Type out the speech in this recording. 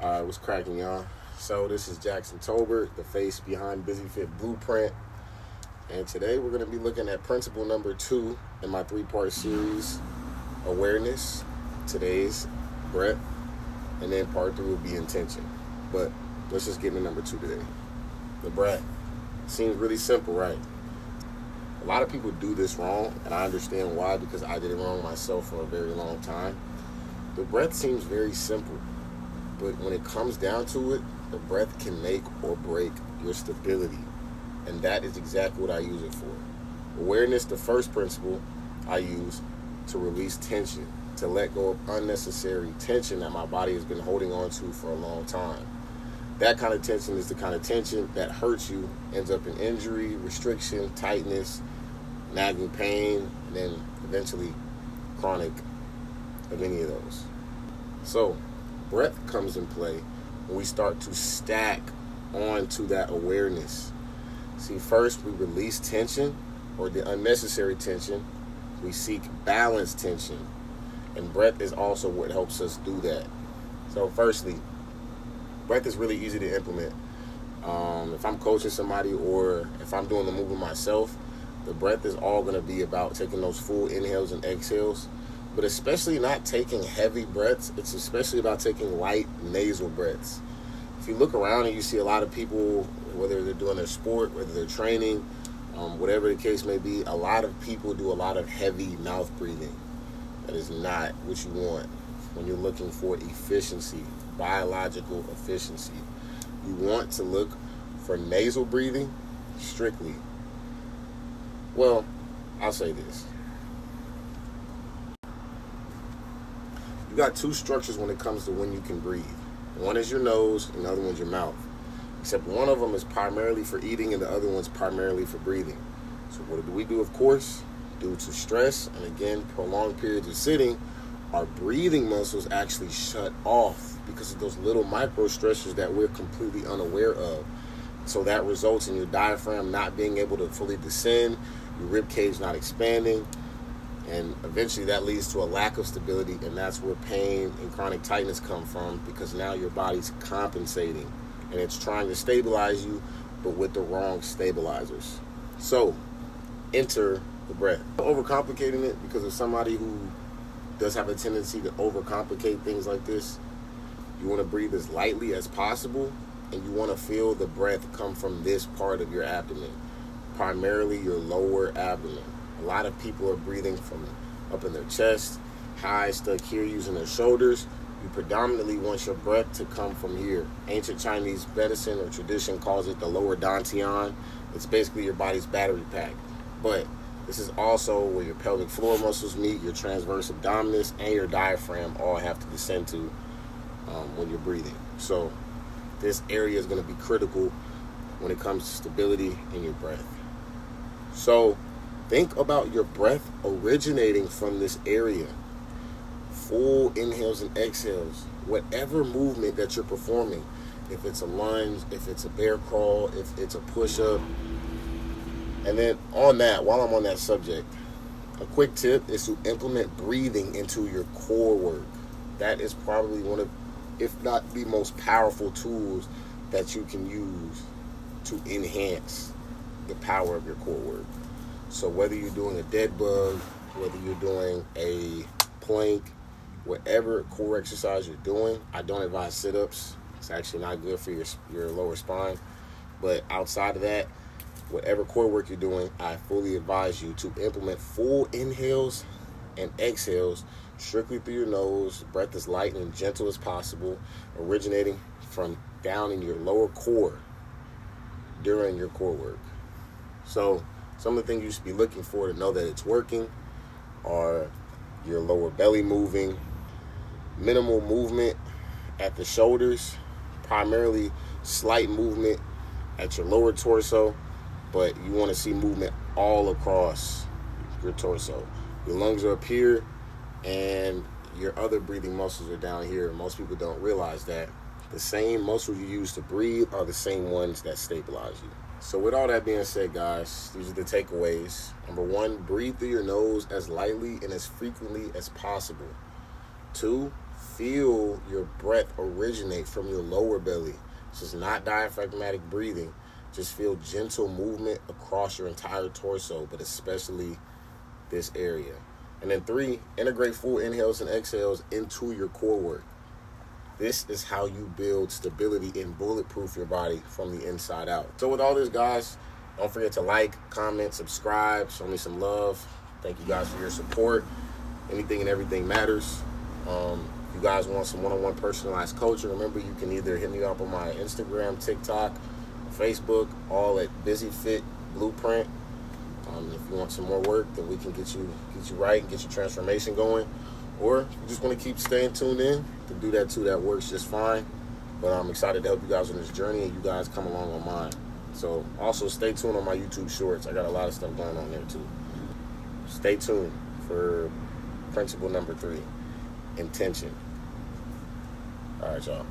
What's cracking, y'all? So this is Jackson Tolbert, the face behind Busy Fit Blueprint, and today we're going to be looking at principle number 2 in my 3-part series, awareness. Today's breath, and then part 3 will be intention. But let's just get into number 2 today. The breath seems really simple, right? A lot of people do this wrong, and I understand why, because I did it wrong myself for a very long time. The breath seems very simple. But when it comes down to it, the breath can make or break your stability. And that is exactly what I use it for. Awareness, the first principle I use to release tension, to let go of unnecessary tension that my body has been holding on to for a long time. That kind of tension is the kind of tension that hurts you, ends up in injury, restriction, tightness, nagging pain, and then eventually chronic of any of those. So, breath comes in play when we start to stack onto that awareness. See, first we release tension or the unnecessary tension. We seek balanced tension. And breath is also what helps us do that. So firstly, breath is really easy to implement. If I'm coaching somebody or if I'm doing the movement myself, the breath is all going to be about taking those full inhales and exhales. But especially not taking heavy breaths. It's especially about taking light nasal breaths. If you look around and you see a lot of people, whether they're doing their sport, whether they're training, whatever the case may be, a lot of people do a lot of heavy mouth breathing. That is not what you want when you're looking for efficiency, biological efficiency. You want to look for nasal breathing strictly. Well, I'll say this. You got 2 structures when it comes to when you can breathe. One is your nose, and the other one's your mouth. Except one of them is primarily for eating, and the other one's primarily for breathing. So what do? Of course, due to stress, and again, prolonged periods of sitting, our breathing muscles actually shut off because of those little micro stressors that we're completely unaware of. So that results in your diaphragm not being able to fully descend, your rib cage not expanding, and eventually that leads to a lack of stability, and that's where pain and chronic tightness come from, because now your body's compensating and it's trying to stabilize you, but with the wrong stabilizers. So enter the breath. Overcomplicating it, because of somebody who does have a tendency to overcomplicate things like this, you want to breathe as lightly as possible, and you want to feel the breath come from this part of your abdomen, primarily your lower abdomen. A lot of people are breathing from up in their chest, high, stuck here, using their shoulders. You predominantly want your breath to come from here. Ancient Chinese medicine or tradition calls it the lower dantian. It's basically your body's battery pack. But this is also where your pelvic floor muscles meet, your transverse abdominis, and your diaphragm all have to descend to when you're breathing. So this area is going to be critical when it comes to stability in your breath. So think about your breath originating from this area. Full inhales and exhales. Whatever movement that you're performing, if it's a lunge, if it's a bear crawl, if it's a push-up. And then on that, while I'm on that subject, a quick tip is to implement breathing into your core work. That is probably one of, if not the most powerful tools that you can use to enhance the power of your core work. So whether you're doing a dead bug, whether you're doing a plank, whatever core exercise you're doing, I don't advise sit-ups. It's actually not good for your lower spine. But outside of that, whatever core work you're doing, I fully advise you to implement full inhales and exhales strictly through your nose, breath as light and gentle as possible, originating from down in your lower core during your core work. So some of the things you should be looking for to know that it's working are your lower belly moving, minimal movement at the shoulders, primarily slight movement at your lower torso, but you want to see movement all across your torso. Your lungs are up here and your other breathing muscles are down here. Most people don't realize that. The same muscles you use to breathe are the same ones that stabilize you. So with all that being said, guys, these are the takeaways. Number 1, breathe through your nose as lightly and as frequently as possible. 2, feel your breath originate from your lower belly. This is not diaphragmatic breathing. Just feel gentle movement across your entire torso, but especially this area. And then 3, integrate full inhales and exhales into your core work. This is how you build stability and bulletproof your body from the inside out. So with all this, guys, don't forget to like, comment, subscribe, show me some love. Thank you guys for your support. Anything and everything matters. If you guys want some one-on-one personalized coaching, remember you can either hit me up on my Instagram, TikTok, Facebook, all at BusyFit Blueprint. If you want some more work, then we can get you right and get your transformation going. Or if you just want to keep staying tuned in, to do that too, that works just fine. But I'm excited to help you guys on this journey, and you guys come along on mine. So also stay tuned on my YouTube shorts. I got a lot of stuff going on there too. Stay tuned for principle number 3, intention. All right, y'all.